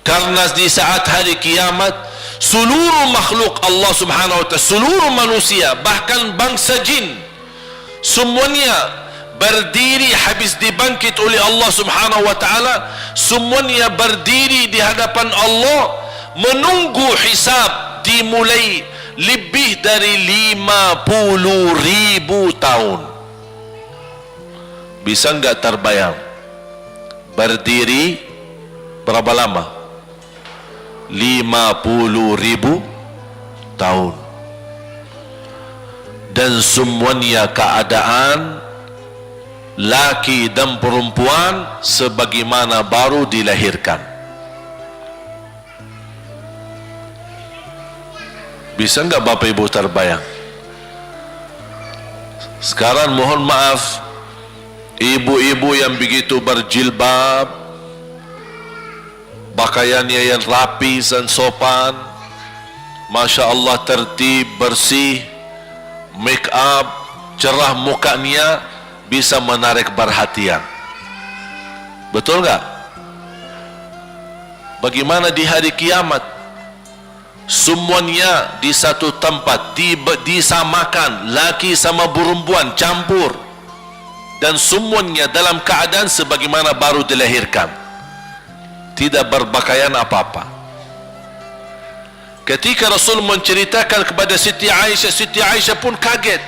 Karena di saat hari kiamat seluruh makhluk Allah subhanahu wa ta'ala, seluruh manusia, bahkan bangsa jin, semuanya berdiri habis dibangkit oleh Allah subhanahu wa ta'ala. Semuanya berdiri di hadapan Allah menunggu hisab dimulai lebih dari 50.000 tahun. Bisa enggak terbayang berdiri berapa lama? 50.000 tahun. Dan semuanya keadaan laki dan perempuan sebagaimana baru dilahirkan. Bisa enggak Bapak Ibu terbayang? Sekarang mohon maaf, ibu-ibu yang begitu berjilbab, pakaiannya yang rapi dan sopan, Masya Allah, tertib, bersih, make up, cerah mukanya, bisa menarik perhatian. Betul nggak? Bagaimana di hari kiamat? Semuanya di satu tempat, disamakan, laki sama perempuan campur, dan semuanya dalam keadaan sebagaimana baru dilahirkan, tidak berpakaian apa-apa. Ketika Rasul menceritakan kepada Siti Aisyah pun kaget.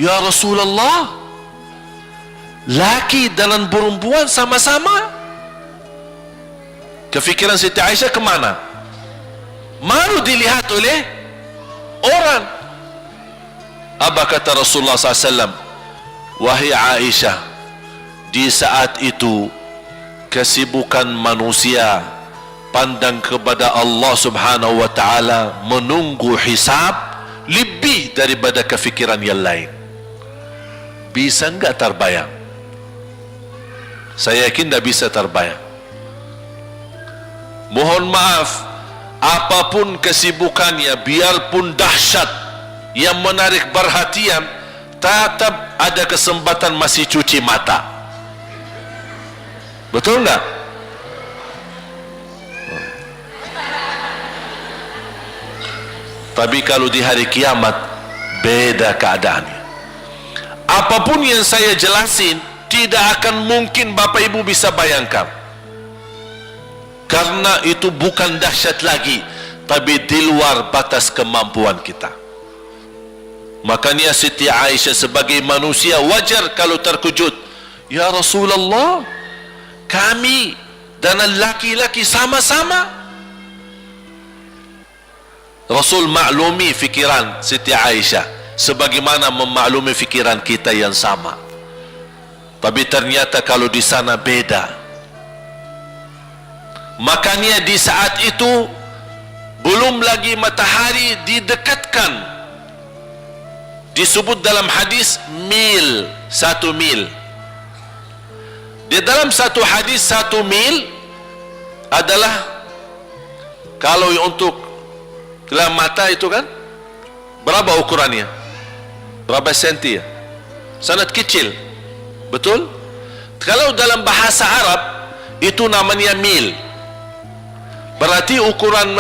Ya Rasulullah, laki dan perempuan sama-sama. Kefikiran Siti Aisyah kemana? Malu dilihat oleh orang. Apa kata Rasulullah SAW? Wahai Aisyah, di saat itu kesibukan manusia pandang kepada Allah subhanahu wa ta'ala, menunggu hisab lebih daripada kefikiran yang lain. Bisa enggak terbayang? Saya yakin tidak bisa terbayang. Mohon maaf, apapun kesibukannya, biarpun dahsyat yang menarik perhatian, tetap ada kesempatan masih cuci mata. Betul enggak? Tapi kalau di hari kiamat beda keadaannya. Apapun yang saya jelasin tidak akan mungkin Bapak Ibu bisa bayangkan, karena itu bukan dahsyat lagi, tapi di luar batas kemampuan kita. Makanya Siti Aisyah sebagai manusia wajar kalau terkejut. Ya Rasulullah, kami dan laki-laki sama-sama. Rasul maklumi fikiran Siti Aisyah sebagaimana memaklumi fikiran kita yang sama. Tapi ternyata kalau di sana beda. Makanya di saat itu belum lagi matahari didekatkan. Disebut dalam hadis mil, 1 mil. Di dalam satu hadis 1 mil adalah, kalau untuk dalam mata itu kan berapa ukurannya? Berapa senti ya? Sangat kecil. Betul? Kalau dalam bahasa Arab itu namanya mil. Berarti ukuran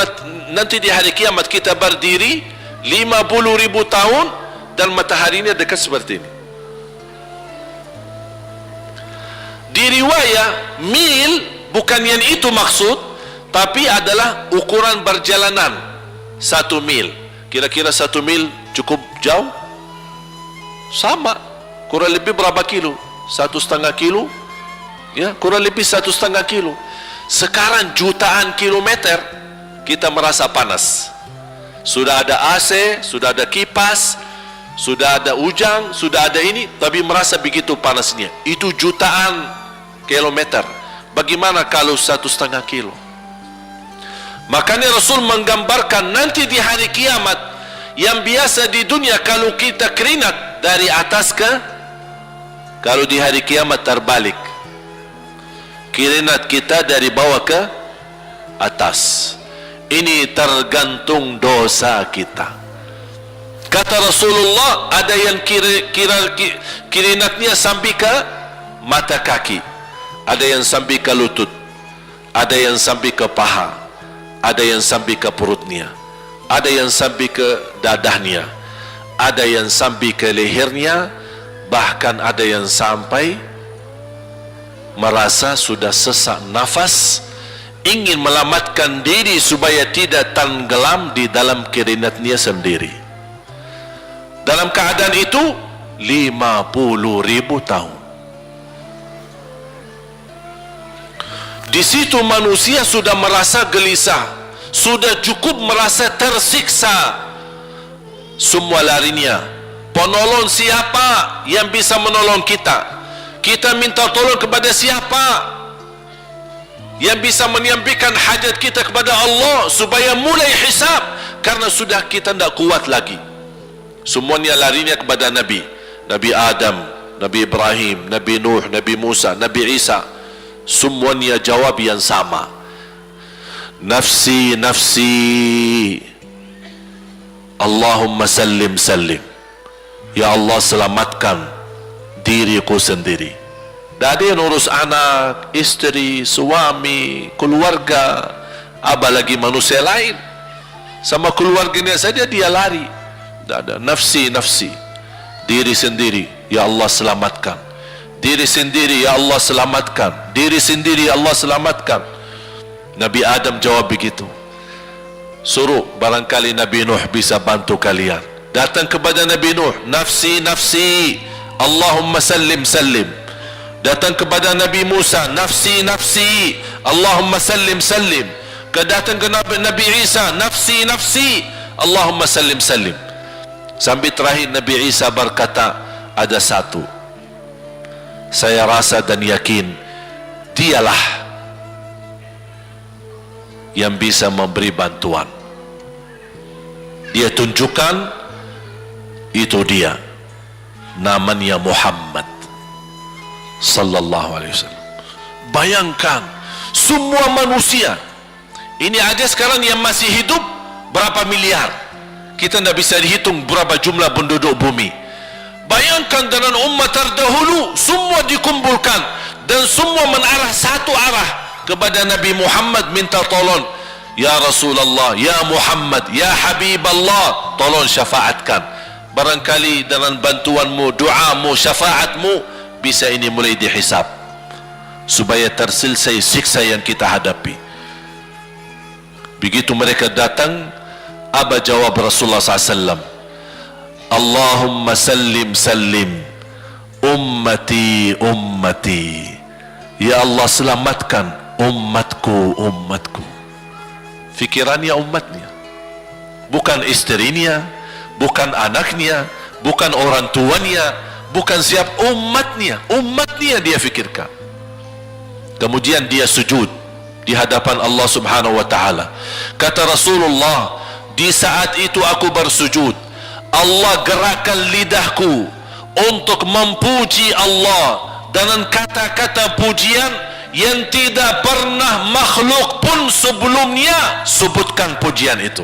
nanti di hari kiamat kita berdiri 50.000 tahun dan mataharinya dekat seperti ini. Di riwayat mil bukan yang itu maksud, tapi adalah ukuran perjalanan 1 mil. Kira-kira 1 mil cukup jauh? Sama, kurang lebih berapa kilo? 1,5 kilo? Ya, kurang lebih 1,5 kilo. Sekarang jutaan kilometer kita merasa panas. Sudah ada AC, sudah ada kipas, sudah ada ujang, sudah ada ini, tapi merasa begitu panasnya. Itu jutaan kilometer. Bagaimana kalau 1,5 kilo? Makanya Rasul menggambarkan nanti di hari kiamat, yang biasa di dunia kalau kita keringat dari atas ke, kalau di hari kiamat terbalik, keringat kita dari bawah ke atas. Ini tergantung dosa kita. Kata Rasulullah, ada yang keringatnya sampai ke mata kaki, ada yang sampai ke lutut, ada yang sampai ke paha, ada yang sampai ke perutnya, ada yang sampai ke dadahnya, ada yang sampai ke lehernya, bahkan ada yang sampai merasa sudah sesak nafas, ingin melamatkan diri supaya tidak tenggelam di dalam keringatnya sendiri. Dalam keadaan itu 50.000 tahun. Di situ manusia sudah merasa gelisah, sudah cukup merasa tersiksa. Semua larinya, penolong siapa yang bisa menolong kita? Kita minta tolong kepada siapa yang bisa menyampaikan hajat kita kepada Allah supaya mulai hisab? Karena sudah kita tidak kuat lagi. Semuanya larinya kepada Nabi, Nabi Adam, Nabi Ibrahim, Nabi Nuh, Nabi Musa, Nabi Isa. Semuanya jawab yang sama, nafsi nafsi, Allahumma sallim sallim. Ya Allah, selamatkan diriku sendiri. Tak ada yang urus anak, isteri, suami, keluarga, apalagi manusia lain. Sama keluarganya saja dia lari. Tak ada, nafsi nafsi, diri sendiri. Ya Allah, selamatkan diri sendiri. Ya Allah, selamatkan diri sendiri. Ya Allah, selamatkan. Nabi Adam jawab begitu. Suruh, barangkali Nabi Nuh bisa bantu kalian. Datang kepada Nabi Nuh, nafsi nafsi, Allahumma sallim sallim. Datang kepada Nabi Musa, nafsi nafsi, Allahumma sallim sallim. Datang ke Nabi Isa, nafsi nafsi, Allahumma sallim sallim. Sampai terakhir Nabi Isa berkata, ada satu, saya rasa dan yakin dialah yang bisa memberi bantuan. Dia tunjukkan, itu dia, namanya Muhammad sallallahu alaihi wasallam. Bayangkan, semua manusia ini aja sekarang yang masih hidup berapa miliar, kita tidak bisa dihitung berapa jumlah penduduk bumi. Bayangkan dengan umat terdahulu, semua dikumpulkan dan semua menarah satu arah kepada Nabi Muhammad, minta tolong. Ya Rasulullah, ya Muhammad, ya Habiballah, tolong syafaatkan. Barangkali dengan bantuanmu, doamu, syafaatmu, bisa ini mulai dihisab supaya terselesai siksa yang kita hadapi. Begitu mereka datang, apa jawab Rasulullah SAW? Allahumma sallim sallim, ummati ummati. Ya Allah, selamatkan umatku umatku. Fikirannya umatnya, bukan istrinya, bukan anaknya, bukan orang tuanya, bukan siap, umatnya. Umatnya dia fikirkan. Kemudian dia sujud di hadapan Allah Subhanahu wa ta'ala. Kata Rasulullah, di saat itu aku bersujud, Allah gerakkan lidahku untuk memuji Allah dengan kata-kata pujian yang tidak pernah makhluk pun sebelumnya sebutkan pujian itu.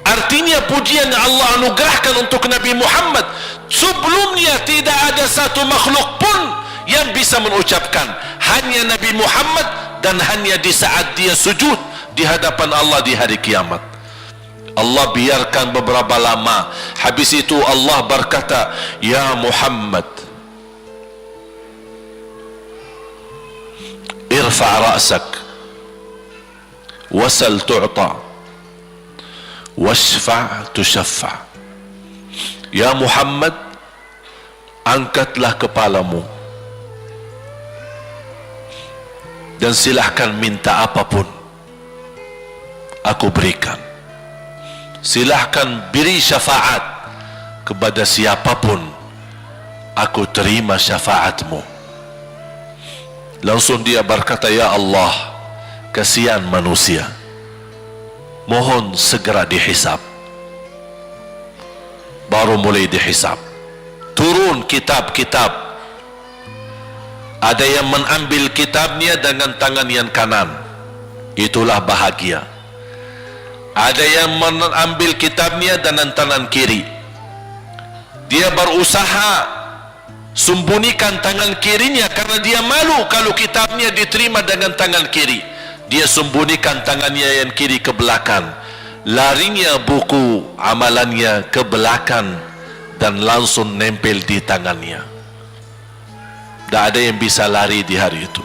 Artinya pujian yang Allah anugerahkan untuk Nabi Muhammad, sebelumnya tidak ada satu makhluk pun yang bisa mengucapkan, hanya Nabi Muhammad, dan hanya di saat dia sujud di hadapan Allah di hari kiamat. Allah biarkan beberapa lama, habis itu Allah berkata, ya Muhammad, irfa' ra'sak wasal tu'ta washfa' tushaffa'. Ya Muhammad, angkatlah kepalamu dan silahkan minta apapun, aku berikan. Silahkan beri syafaat kepada siapapun, aku terima syafaatmu. Langsung dia berkata, ya Allah, kasihan manusia, mohon segera dihisab. Baru mulai dihisab, turun kitab-kitab. Ada yang mengambil kitabnya dengan tangan yang kanan, itulah bahagia. Ada yang mengambil kitabnya dengan tangan kiri. Dia berusaha sembunyikan tangan kirinya karena dia malu kalau kitabnya diterima dengan tangan kiri. Dia sembunyikan tangannya yang kiri ke belakang, larinya buku amalannya ke belakang dan langsung nempel di tangannya. Tak ada yang bisa lari di hari itu.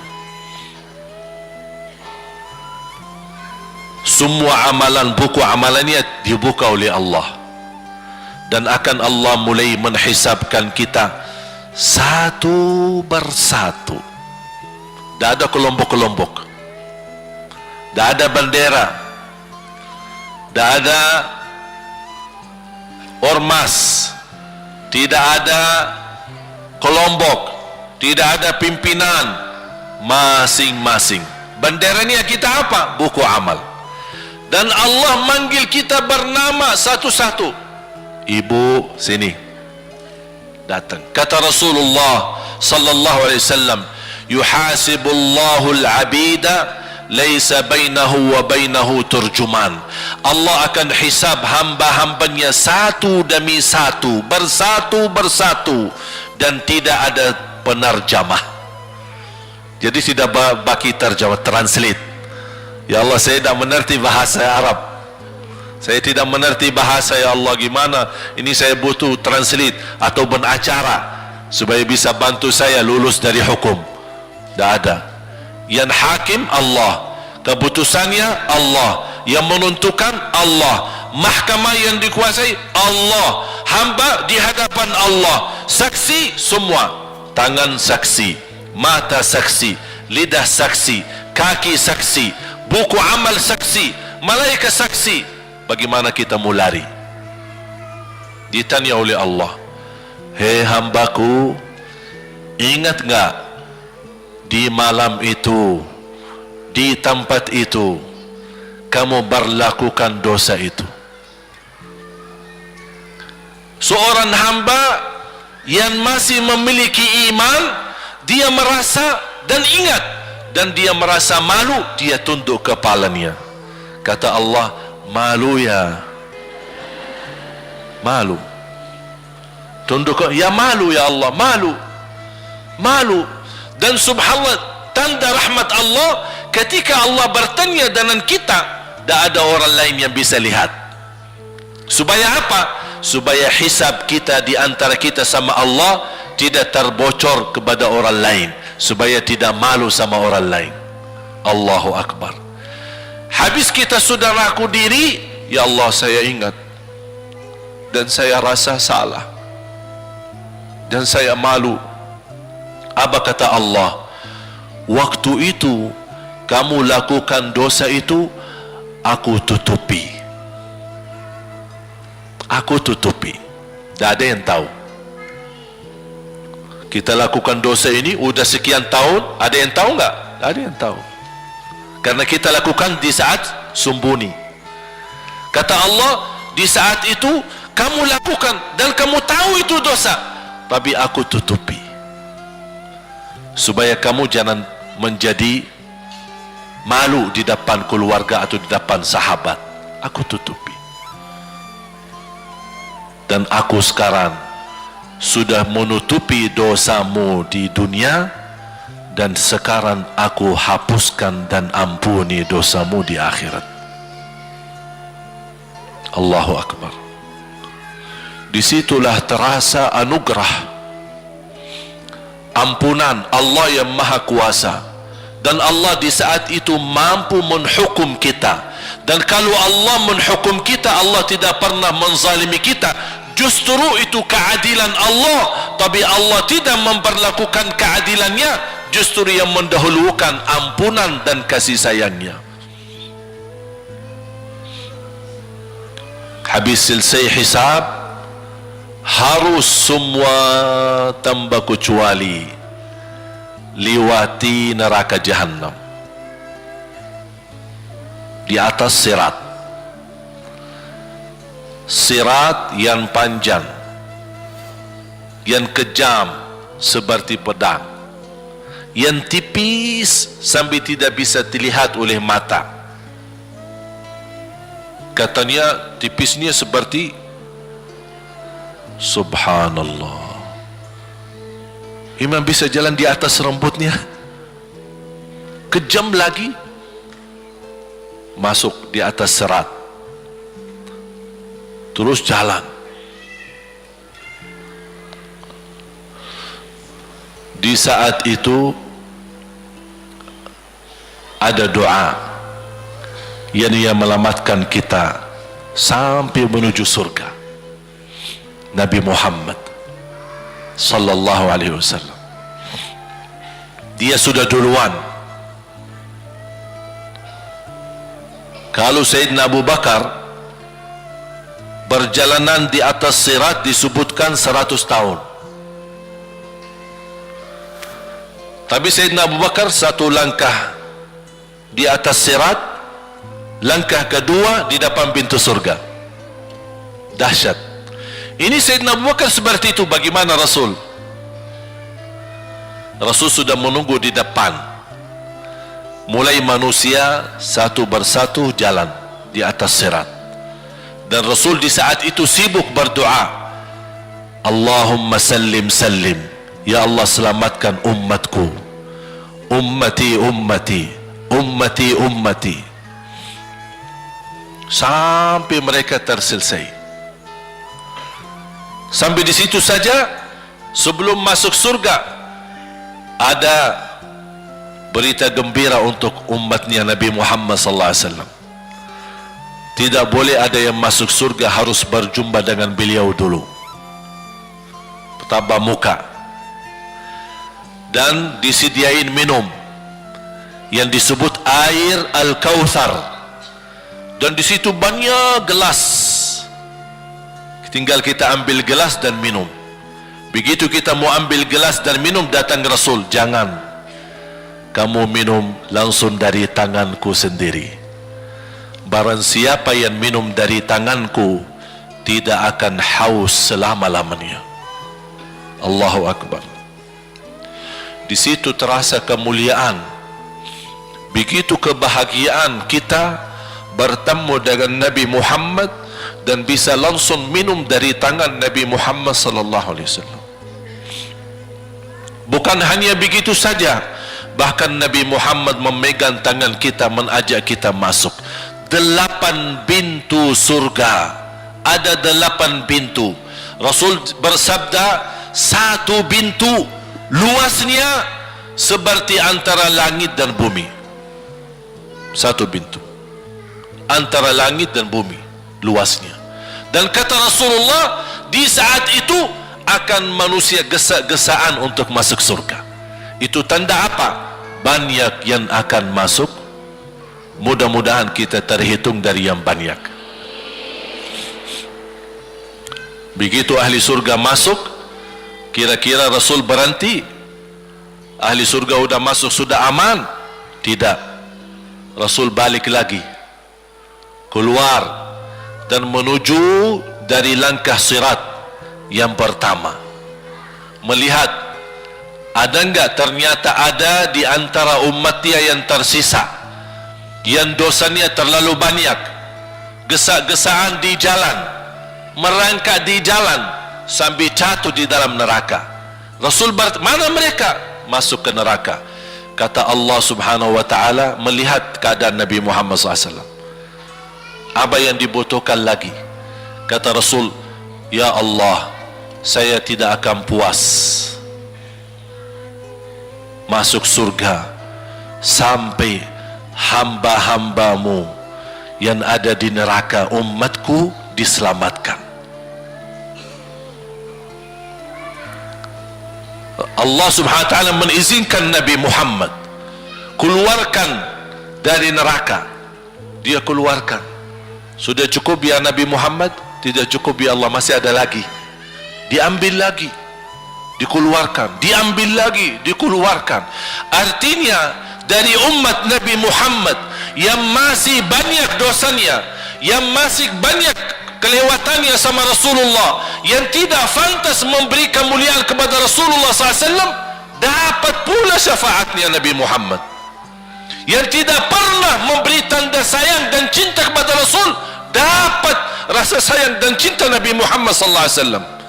Semua amalan, buku amalannya dibuka oleh Allah, dan akan Allah mulai menghisabkan kita satu persatu. Tak ada kelompok-kelompok, tak ada bendera, tak ada ormas, tidak ada kelompok, tidak ada pimpinan, masing-masing. Benderanya kita apa? Buku amal. Dan Allah manggil kita bernama satu-satu. Ibu, sini, datang. Kata Rasulullah sallallahu alaihi wasallam, yuhasibullahu al-abida laisa bainahu wa bainahu turjuman. Allah akan hisab hamba-hambanya satu demi satu, bersatu-bersatu, dan tidak ada penerjemah. Jadi tidak bagi terjemah, translate. Ya Allah, saya tidak mengerti bahasa Arab, saya tidak mengerti bahasa, ya Allah, gimana ini, saya butuh translate atau benacara supaya bisa bantu saya lulus dari hukum. Tidak ada. Yang hakim Allah, keputusannya Allah, yang menentukan Allah, mahkamah yang dikuasai Allah, hamba di hadapan Allah, saksi semua, tangan saksi, mata saksi, lidah saksi, kaki saksi, buku amal saksi, malaikat saksi. Bagaimana kita mau lari? Ditanya oleh Allah, hei hambaku, ingat enggak di malam itu, di tempat itu, kamu berlakukan dosa itu? Seorang hamba yang masih memiliki iman, dia merasa dan ingat, dan dia merasa malu, dia tunduk kepalanya. Kata Allah, malu ya, malu, tunduk, ya malu ya Allah, malu, malu. Dan subhanallah, tanda rahmat Allah, ketika Allah bertanya dengan kita, tak ada orang lain yang bisa lihat. Supaya apa? Supaya hisab kita di antara kita sama Allah tidak terbocor kepada orang lain, supaya tidak malu sama orang lain. Allahu Akbar. Habis kita sudah raku diri, ya Allah, saya ingat dan saya rasa salah dan saya malu. Apa kata Allah? Waktu itu kamu lakukan dosa itu, aku tutupi, aku tutupi. Tak ada yang tahu. Kita lakukan dosa ini udah sekian tahun, ada yang tahu enggak? Tak ada yang tahu. Karena kita lakukan di saat sembunyi. Kata Allah, di saat itu kamu lakukan dan kamu tahu itu dosa, tapi aku tutupi supaya kamu jangan menjadi malu di depan keluarga atau di depan sahabat. Aku tutupi. Dan aku sekarang sudah menutupi dosamu di dunia, dan sekarang aku hapuskan dan ampuni dosamu di akhirat. Allahu Akbar. Disitulah terasa anugerah, ampunan Allah yang maha kuasa. Dan Allah di saat itu mampu menghukum kita. Dan kalau Allah menghukum kita, Allah tidak pernah menzalimi kita. Justru itu keadilan Allah, tapi Allah tidak memperlakukan keadilannya, justru yang mendahulukan ampunan dan kasih sayangnya. Habis selesai hisab, harus semua tanpa kecuali lewati neraka Jahannam di atas sirat. Sirat yang panjang, yang kejam seperti pedang, yang tipis sampai tidak bisa dilihat oleh mata. Katanya tipisnya seperti, subhanallah, Imam bisa jalan di atas rambutnya. Kejam lagi masuk di atas serat, terus jalan. Di saat itu ada doa yang menyelamatkan kita sampai menuju surga. Nabi Muhammad sallallahu alaihi wasallam, dia sudah duluan. Kalau Sayyidina Abu Bakar perjalanan di atas sirat disebutkan 100 tahun, tapi Sayyidina Abu Bakar satu langkah di atas sirat, langkah kedua di depan pintu surga. Dahsyat. Ini Sayyidina Abu Bakar seperti itu. Bagaimana Rasul? Rasul sudah menunggu di depan. Mulai manusia satu persatu jalan di atas sirat, dan Rasul di saat itu sibuk berdoa, Allahumma sallim sallim, ya Allah selamatkan umatku, ummati ummati ummati ummati, sampai mereka terselesai. Sampai di situ saja. Sebelum masuk surga ada berita gembira untuk umatnya Nabi Muhammad sallallahu alaihi wasallam. Tidak boleh ada yang masuk surga harus berjumpa dengan beliau dulu, tatap muka, dan disediain minum yang disebut air Al-Kautsar, dan di situ banyak gelas. Tinggal kita ambil gelas dan minum. Begitu kita mau ambil gelas dan minum, datang Rasul, jangan kamu minum langsung dari tanganku sendiri. Barang siapa yang minum dari tanganku tidak akan haus selama-lamanya. Allahu Akbar. Di situ terasa kemuliaan. Begitu kebahagiaan kita bertemu dengan Nabi Muhammad dan bisa langsung minum dari tangan Nabi Muhammad sallallahu alaihi wasallam. Bukan hanya begitu saja, bahkan Nabi Muhammad memegang tangan kita, mengajak kita masuk 8 pintu surga. Ada 8 pintu. Rasul bersabda, satu pintu luasnya seperti antara langit dan bumi. Satu pintu antara langit dan bumi luasnya. Dan kata Rasulullah, di saat itu akan manusia gesa-gesaan untuk masuk surga. Itu tanda apa? Banyak yang akan masuk. Mudah-mudahan kita terhitung dari yang banyak. Begitu ahli surga masuk, kira-kira Rasul berhenti? Ahli surga sudah masuk, sudah aman? Tidak. Rasul balik lagi, keluar dan menuju dari langkah sirat yang pertama, melihat ada enggak ternyata ada di antara umatnya yang tersisa, yang dosanya terlalu banyak, gesa-gesaan di jalan, merangkak di jalan sampai jatuh di dalam neraka. Rasul mana mereka? Masuk ke neraka. Kata Allah subhanahu wa ta'ala melihat keadaan Nabi Muhammad SAW, apa yang dibutuhkan lagi? Kata Rasul, ya Allah, saya tidak akan puas masuk surga sampai hamba-hambamu yang ada di neraka, umatku, diselamatkan. Allah subhanahu wa ta'ala mengizinkan Nabi Muhammad keluarkan dari neraka. Dia keluarkan. Sudah cukup ya Nabi Muhammad? Tidak cukup ya Allah, masih ada lagi. Diambil lagi, dikeluarkan, diambil lagi, dikeluarkan. Artinya dari umat Nabi Muhammad yang masih banyak dosanya, yang masih banyak kelewatannya sama Rasulullah, yang tidak pantas memberi kemuliaan kepada Rasulullah SAW, dapat pula syafaatnya Nabi Muhammad. Yang tidak pernah memberi tanda sayang dan cinta kepada Rasul, dapat rasa sayang dan cinta Nabi Muhammad SAW.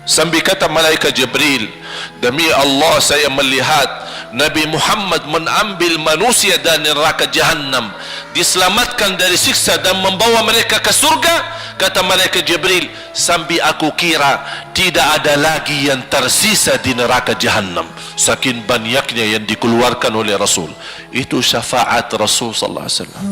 Sambil kata malaikat Jibril, demi Allah saya melihat Nabi Muhammad mengambil manusia dari neraka Jahannam, diselamatkan dari siksa dan membawa mereka ke surga. Kata malaikat Jibril, sambil aku kira tidak ada lagi yang tersisa di neraka Jahannam, saking banyaknya yang dikeluarkan oleh Rasul. Itu syafaat Rasul sallallahu alaihi wasallam.